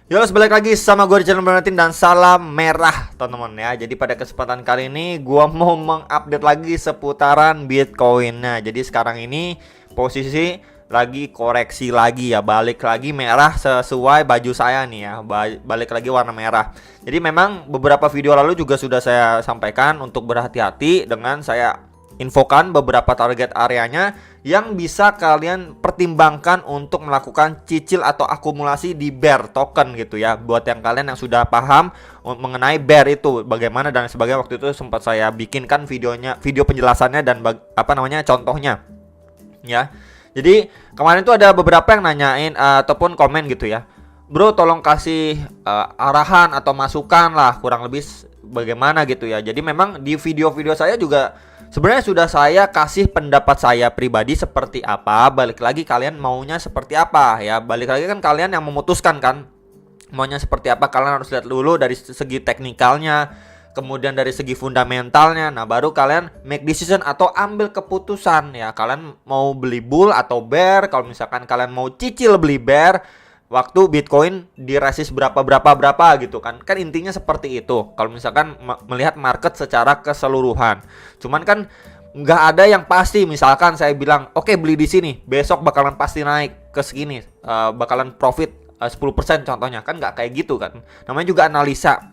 Yo, balik lagi sama gue di channel Bernatin dan salam merah teman-teman ya. Jadi pada kesempatan kali ini gue mau mengupdate lagi seputaran Bitcoin. Nah, jadi sekarang ini posisi lagi koreksi lagi ya, balik lagi merah sesuai baju saya nih ya, balik lagi warna merah. Jadi memang beberapa video lalu juga sudah saya sampaikan untuk berhati-hati dengan saya infokan beberapa target areanya yang bisa kalian pertimbangkan untuk melakukan cicil atau akumulasi di bear token gitu ya. Buat yang kalian yang sudah paham mengenai bear itu bagaimana dan sebagainya, waktu itu sempat saya bikinkan video penjelasannya dan contohnya ya. Jadi kemarin tuh ada beberapa yang nanyain ataupun komen gitu ya, bro tolong kasih arahan atau masukan lah kurang lebih bagaimana gitu ya. Jadi memang di video-video saya juga sebenarnya sudah saya kasih pendapat saya pribadi seperti apa. Balik lagi kalian maunya seperti apa ya. Balik lagi kan kalian yang memutuskan kan maunya seperti apa. Kalian harus lihat dulu dari segi teknikalnya, kemudian dari segi fundamentalnya. Nah baru kalian make decision atau ambil keputusan ya. Kalian mau beli bull atau bear. Kalau misalkan kalian mau cicil beli bear waktu Bitcoin di resist berapa gitu kan intinya seperti itu kalau misalkan melihat market secara keseluruhan. Cuman kan nggak ada yang pasti. Misalkan saya bilang oke, beli di sini besok bakalan pasti naik ke segini, bakalan profit 10% contohnya, kan nggak kayak gitu kan. Namanya juga analisa,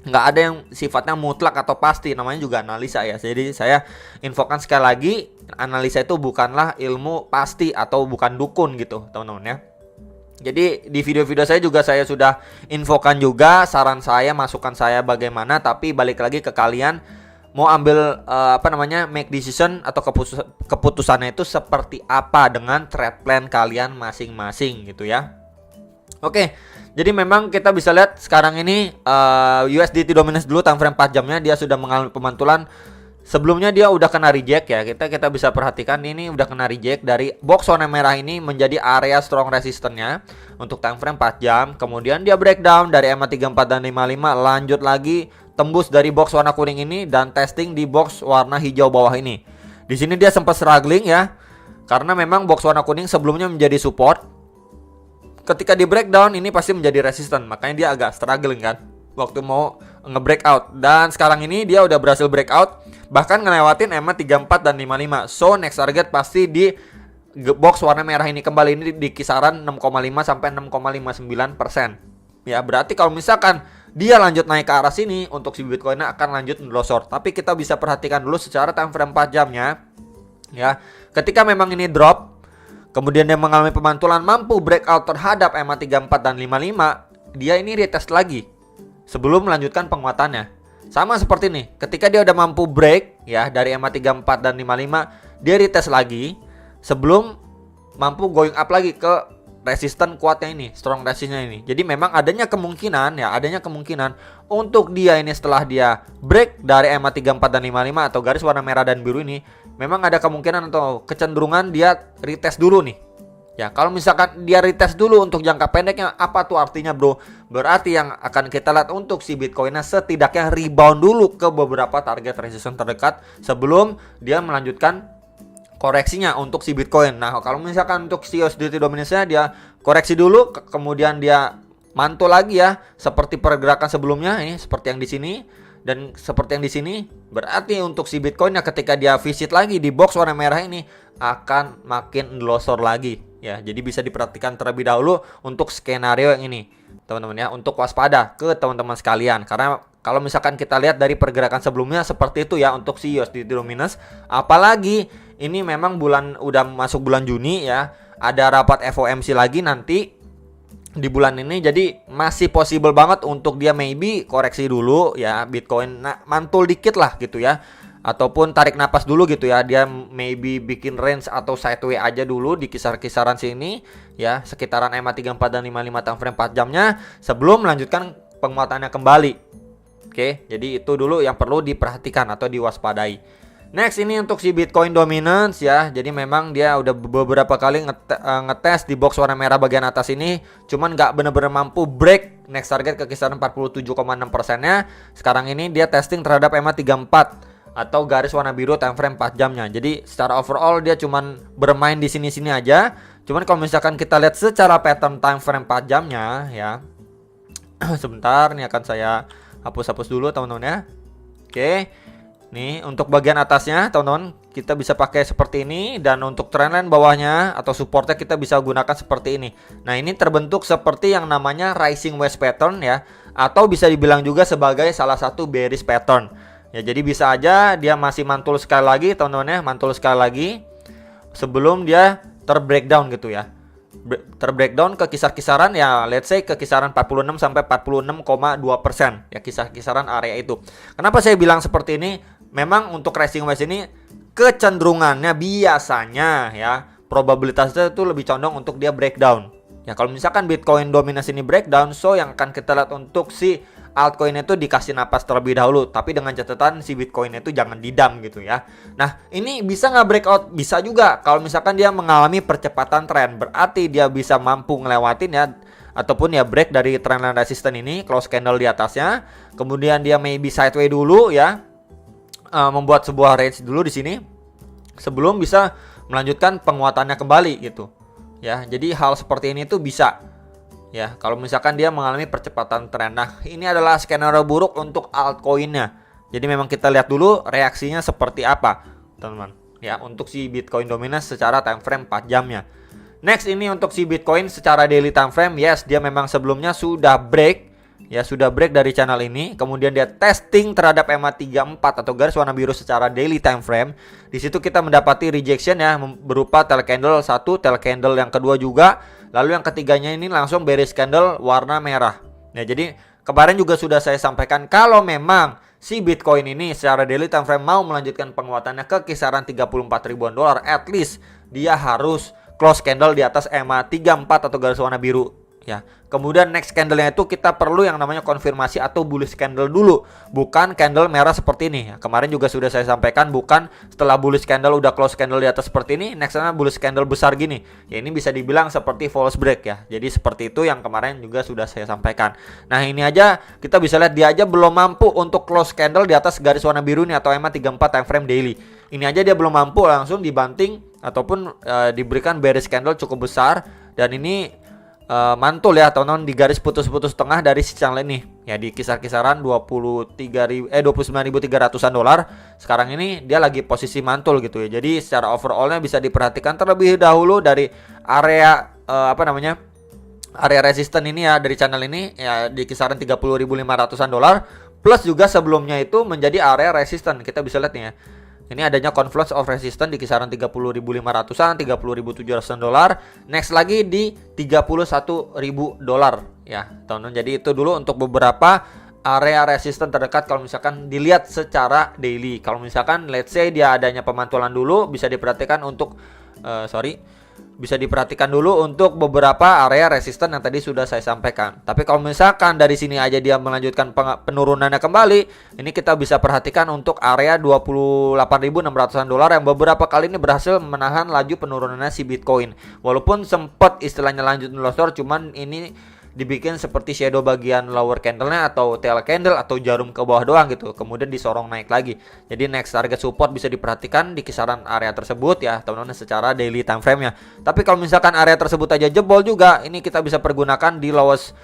nggak ada yang sifatnya mutlak atau pasti, namanya juga analisa ya. Jadi saya infokan sekali lagi, analisa itu bukanlah ilmu pasti atau bukan dukun gitu teman-teman ya. Jadi di video-video saya juga saya sudah infokan juga saran saya, masukan saya bagaimana, tapi balik lagi ke kalian mau ambil make decision atau keputusannya itu seperti apa dengan trade plan kalian masing-masing gitu ya. Oke, jadi memang kita bisa lihat sekarang ini USDT dominance dulu time frame 4 jamnya dia sudah mengalami pemantulan. Sebelumnya dia udah kena reject ya. Kita bisa perhatikan ini udah kena reject dari box warna merah ini menjadi area strong resistance-nya untuk time frame 4 jam. Kemudian dia breakdown dari EMA 34 dan 55, lanjut lagi tembus dari box warna kuning ini dan testing di box warna hijau bawah ini. Di sini dia sempat struggling ya. Karena memang box warna kuning sebelumnya menjadi support. Ketika di breakdown ini pasti menjadi resistance, makanya dia agak struggling kan waktu mau nge-breakout. Dan sekarang ini dia udah berhasil breakout, bahkan ngelewatin EMA 34 dan 55. So next target pasti di box warna merah ini kembali, ini di kisaran 6,5 sampai 6,59%. Ya berarti kalau misalkan dia lanjut naik ke arah sini, untuk si Bitcoin akan lanjut melosor. Tapi kita bisa perhatikan dulu secara time frame 4 jamnya ya. Ketika memang ini drop, kemudian dia mengalami pemantulan, mampu breakout terhadap EMA 34 dan 55, dia ini retest lagi sebelum melanjutkan penguatannya. Sama seperti ini, ketika dia udah mampu break ya dari EMA 34 dan 55, dia retest lagi sebelum mampu going up lagi ke resisten kuatnya ini, strong resistnya ini. Jadi memang adanya kemungkinan untuk dia ini setelah dia break dari EMA 34 dan 55 atau garis warna merah dan biru ini, memang ada kemungkinan atau kecenderungan dia retest dulu nih. Ya, kalau misalkan dia retest dulu untuk jangka pendeknya, apa tuh artinya bro? Berarti yang akan kita lihat untuk si Bitcoinnya setidaknya rebound dulu ke beberapa target resistance terdekat sebelum dia melanjutkan koreksinya untuk si Bitcoin. Nah, kalau misalkan untuk si USDT dominance-nya dia koreksi dulu, kemudian dia mantul lagi ya, seperti pergerakan sebelumnya ini, seperti yang di sini dan seperti yang di sini, berarti untuk si Bitcoinnya ketika dia visit lagi di box warna merah ini akan makin losor lagi. Ya, jadi bisa diperhatikan terlebih dahulu untuk skenario yang ini, teman-teman ya, untuk waspada ke teman-teman sekalian. Karena kalau misalkan kita lihat dari pergerakan sebelumnya seperti itu ya untuk si USDT dominance, apalagi ini memang udah masuk bulan Juni ya, ada rapat FOMC lagi nanti di bulan ini, jadi masih possible banget untuk dia maybe koreksi dulu ya Bitcoin, mantul dikit lah gitu ya, ataupun tarik napas dulu gitu ya, dia maybe bikin range atau sideways aja dulu di kisaran sini ya, sekitaran EMA 34 dan 55 time frame 4 jamnya sebelum melanjutkan penguatannya kembali. Oke, jadi itu dulu yang perlu diperhatikan atau diwaspadai. Next ini untuk si Bitcoin dominance ya. Jadi memang dia udah beberapa kali ngetes di box warna merah bagian atas ini, cuman nggak bener-bener mampu break next target ke kisaran 47,6%-nya. Sekarang ini dia testing terhadap EMA 34 atau garis warna biru time frame 4 jamnya. Jadi secara overall dia cuman bermain di sini-sini aja. Cuman kalau misalkan kita lihat secara pattern time frame 4 jamnya ya, Sebentar, ini akan saya hapus-hapus dulu teman-teman ya. Oke. Nih untuk bagian atasnya teman-teman kita bisa pakai seperti ini, dan untuk trendline bawahnya atau supportnya kita bisa gunakan seperti ini. Nah ini terbentuk seperti yang namanya rising wedge pattern ya, atau bisa dibilang juga sebagai salah satu bearish pattern ya. Jadi bisa aja dia masih mantul sekali lagi teman-teman ya, mantul sekali lagi sebelum dia terbreakdown gitu ya. Terbreakdown ke kisar-kisaran ya, let's say ke kisaran 46 sampai 46,2% ya, kisar-kisaran area itu. Kenapa saya bilang seperti ini? Memang untuk rising wedge ini kecenderungannya biasanya ya, probabilitasnya itu lebih condong untuk dia breakdown. Ya kalau misalkan Bitcoin dominasi ini breakdown, so yang akan kita lihat untuk si altcoin itu dikasih napas terlebih dahulu, tapi dengan catatan si Bitcoin itu jangan didam gitu ya. Nah ini bisa nggak breakout? Bisa juga kalau misalkan dia mengalami percepatan tren, berarti dia bisa mampu ngelewatin ya, ataupun ya break dari trendline resistance ini, close candle di atasnya, kemudian dia maybe sideways dulu ya, membuat sebuah range dulu di sini sebelum bisa melanjutkan penguatannya kembali gitu ya. Jadi hal seperti ini tuh bisa ya kalau misalkan dia mengalami percepatan tren. Nah ini adalah skenario buruk untuk altcoinnya. Jadi memang kita lihat dulu reaksinya seperti apa teman-teman ya, untuk si Bitcoin dominance secara time frame 4 jamnya. Next ini untuk si Bitcoin secara daily time frame, yes dia memang sebelumnya sudah break ya, sudah break dari channel ini, kemudian dia testing terhadap EMA34 atau garis warna biru secara daily time frame. Di situ kita mendapati rejection ya, berupa tail candle satu, tail candle yang kedua juga, lalu yang ketiganya ini langsung bearish candle warna merah. Nah, jadi kemarin juga sudah saya sampaikan kalau memang si Bitcoin ini secara daily time frame mau melanjutkan penguatannya ke kisaran 34 ribuan dolar, at least dia harus close candle di atas EMA34 atau garis warna biru ya. Kemudian next candle-nya itu kita perlu yang namanya konfirmasi atau bullish candle dulu, bukan candle merah seperti ini ya. Kemarin juga sudah saya sampaikan, bukan setelah bullish candle udah close candle di atas seperti ini, nextnya bullish candle besar gini ya, ini bisa dibilang seperti false break ya. Jadi seperti itu yang kemarin juga sudah saya sampaikan. Nah ini aja kita bisa lihat dia aja belum mampu untuk close candle di atas garis warna biru nih atau EMA34 time frame daily. Ini aja dia belum mampu, langsung dibanting ataupun diberikan bearish candle cukup besar, dan ini mantul ya teman-teman di garis putus-putus tengah dari si channel ini ya, di kisar-kisaran 29.300-an dolar. Sekarang ini dia lagi posisi mantul gitu ya. Jadi secara overallnya bisa diperhatikan terlebih dahulu dari area area resisten ini ya, dari channel ini ya di kisaran 30.500-an dolar, plus juga sebelumnya itu menjadi area resisten. Kita bisa lihat nih ya, ini adanya confluence of resistance di kisaran 30.500-an, 30.700-an dolar. Next lagi di 31.000 dolar ya, teman-teman. Jadi itu dulu untuk beberapa area resistance terdekat kalau misalkan dilihat secara daily. Kalau misalkan let's say dia adanya pemantulan dulu, bisa diperhatikan untuk bisa diperhatikan dulu untuk beberapa area resisten yang tadi sudah saya sampaikan. Tapi kalau misalkan dari sini aja dia melanjutkan penurunannya kembali, ini kita bisa perhatikan untuk area 28.600-an dolar yang beberapa kali ini berhasil menahan laju penurunannya si Bitcoin. Walaupun sempat istilahnya lanjut melosor, cuman ini dibikin seperti shadow bagian lower candle-nya atau tail candle atau jarum ke bawah doang gitu, kemudian disorong naik lagi. Jadi next target support bisa diperhatikan di kisaran area tersebut ya teman-teman secara daily time frame-nya. Tapi kalau misalkan area tersebut aja jebol juga, ini kita bisa pergunakan di lowest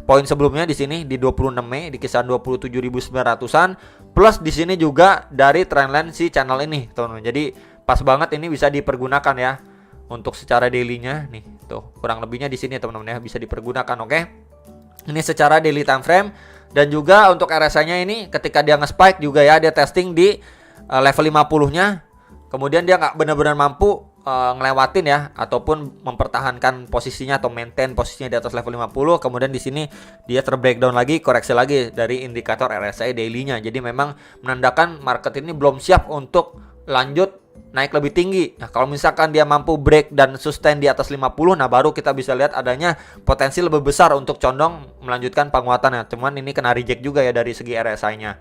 poin sebelumnya di sini di 26 Mei di kisaran 27.900-an, plus di sini juga dari trendline si channel ini teman-teman. Jadi pas banget ini bisa dipergunakan ya untuk secara daily-nya nih. Tuh, kurang lebihnya di sini teman-teman ya, bisa dipergunakan, oke. Ini secara daily time frame, dan juga untuk RSI-nya ini ketika dia nge-spike juga ya, dia testing di level 50-nya. Kemudian dia nggak benar-benar mampu ngelewatin ya, ataupun mempertahankan posisinya atau maintain posisinya di atas level 50. Kemudian di sini dia terbreakdown lagi, koreksi lagi dari indikator RSI daily-nya. Jadi memang menandakan market ini belum siap untuk lanjut naik lebih tinggi. Nah, kalau misalkan dia mampu break dan sustain di atas 50, nah baru kita bisa lihat adanya potensi lebih besar untuk condong melanjutkan penguatannya. Cuman ini kena reject juga ya dari segi RSI-nya.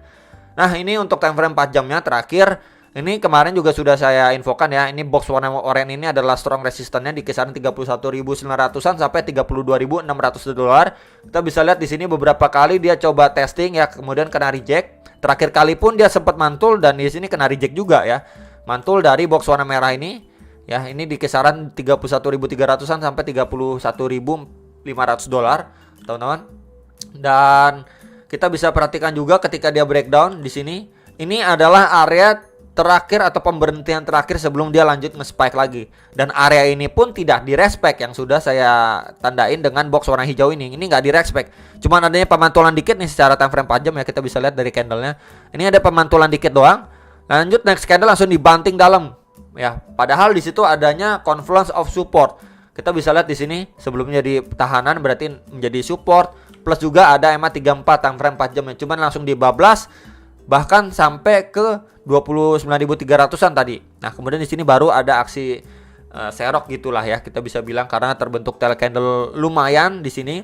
Nah, ini untuk time frame 4 jamnya terakhir. Ini kemarin juga sudah saya infokan ya. Ini box warna oranye ini adalah strong resistannya di kisaran 31.900-an sampai 32.600 dolar. Kita bisa lihat di sini beberapa kali dia coba testing ya, kemudian kena reject. Terakhir kali pun dia sempat mantul dan di sini kena reject juga ya. Mantul dari box warna merah ini ya, ini di kisaran 31.300-an sampai 31.500 dolar teman-teman. Dan kita bisa perhatikan juga ketika dia breakdown di sini, ini adalah area terakhir atau pemberhentian terakhir sebelum dia lanjut nge-spike lagi. Dan area ini pun tidak direspek yang sudah saya tandain dengan box warna hijau ini. Ini nggak direspek. Cuman adanya pemantulan dikit nih secara time frame 4 jam ya, kita bisa lihat dari candlenya. Ini ada pemantulan dikit doang. Lanjut next candle langsung dibanting dalam. Ya, padahal di situ adanya confluence of support. Kita bisa lihat di sini sebelumnya di tahanan berarti menjadi support, plus juga ada EMA 34 time frame 4 jam ya. Cuman langsung dibablas bahkan sampai ke 29.300-an tadi. Nah, kemudian di sini baru ada aksi serok gitulah ya, kita bisa bilang karena terbentuk tail candle lumayan di sini.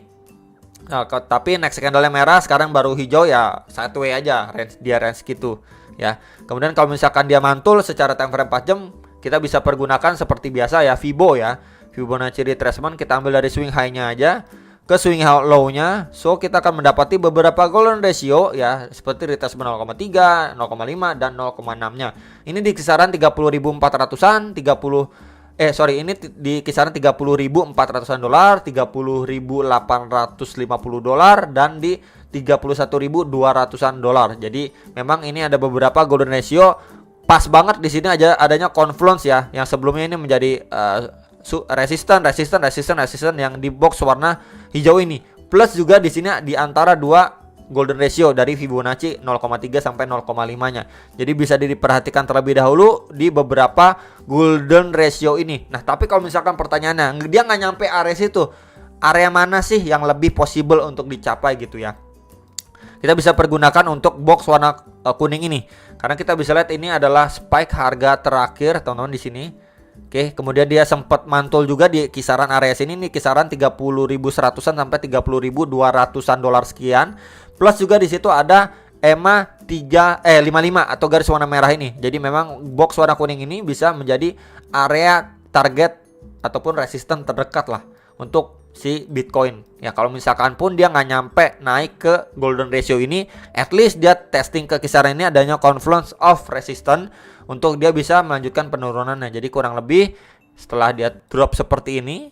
Nah, tapi next candle-nya merah, sekarang baru hijau ya, sideway aja, range gitu ya. Kemudian kalau misalkan dia mantul secara time frame 4 jam, kita bisa pergunakan seperti biasa ya, Fibo ya. Fibonacci retracement kita ambil dari swing high-nya aja ke swing low-nya. So kita akan mendapati beberapa golden ratio ya, seperti retracement 0,3, 0,5 dan 0,6-nya. Ini di kisaran 30.400-an, ini di kisaran 30.400-an dolar, 30.850 dolar dan di 31.200-an dolar. Jadi memang ini ada beberapa golden ratio pas banget di sini aja adanya confluence ya, yang sebelumnya ini menjadi resisten yang di box warna hijau ini. Plus juga di sini di antara dua golden ratio dari Fibonacci 0,3 sampai 0,5-nya. Jadi bisa diperhatikan terlebih dahulu di beberapa golden ratio ini. Nah, tapi kalau misalkan pertanyaannya, dia nggak nyampe area situ, area mana sih yang lebih possible untuk dicapai gitu ya? Kita bisa pergunakan untuk box warna kuning ini. Karena kita bisa lihat ini adalah spike harga terakhir, teman-teman di sini. Oke, kemudian dia sempat mantul juga di kisaran area sini nih, kisaran 30.100-an sampai 30.200-an dolar sekian. Plus juga di situ ada EMA 55 atau garis warna merah ini. Jadi memang box warna kuning ini bisa menjadi area target ataupun resisten terdekat lah untuk si Bitcoin. Ya kalau misalkan pun dia nggak nyampe naik ke golden ratio ini, at least dia testing ke kisaran ini adanya confluence of resistance untuk dia bisa melanjutkan penurunannya. Jadi kurang lebih setelah dia drop seperti ini,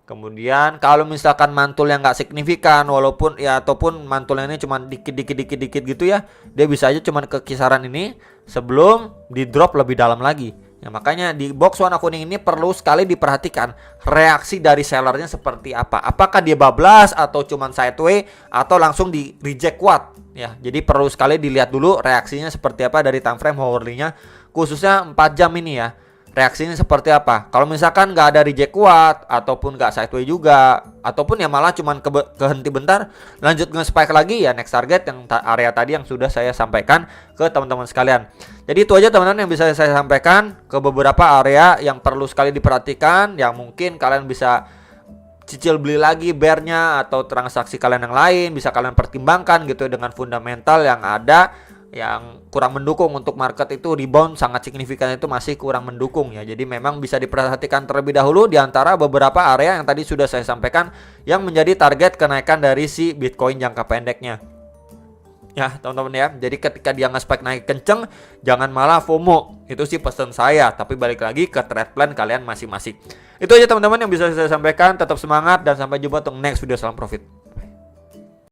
kemudian kalau misalkan mantul yang nggak signifikan walaupun ya ataupun mantulnya ini cuma dikit gitu ya, dia bisa aja cuma ke kisaran ini sebelum di drop lebih dalam lagi. Ya makanya di box warna kuning ini perlu sekali diperhatikan reaksi dari sellernya seperti apa. Apakah dia bablas atau cuman sideway atau langsung di reject kuat ya. Jadi perlu sekali dilihat dulu reaksinya seperti apa dari time frame hourly-nya, khususnya 4 jam ini ya. Reaksinya seperti apa? Kalau misalkan nggak ada reject kuat ataupun nggak sideway juga, ataupun ya malah cuman kehenti bentar lanjut nge-spike lagi ya, next target yang area tadi yang sudah saya sampaikan ke teman-teman sekalian. Jadi itu aja teman-teman yang bisa saya sampaikan ke beberapa area yang perlu sekali diperhatikan, yang mungkin kalian bisa cicil beli lagi bearnya atau transaksi kalian yang lain bisa kalian pertimbangkan gitu dengan fundamental yang ada yang kurang mendukung untuk market itu rebound sangat signifikan, itu masih kurang mendukung ya. Jadi memang bisa diperhatikan terlebih dahulu di antara beberapa area yang tadi sudah saya sampaikan yang menjadi target kenaikan dari si Bitcoin jangka pendeknya. Ya teman-teman ya, jadi ketika dia nge-spike naik kenceng, jangan malah FOMO. Itu sih pesan saya, tapi balik lagi ke trade plan kalian masing-masing. Itu aja teman-teman yang bisa saya sampaikan. Tetap semangat dan sampai jumpa untuk next video. Salam profit.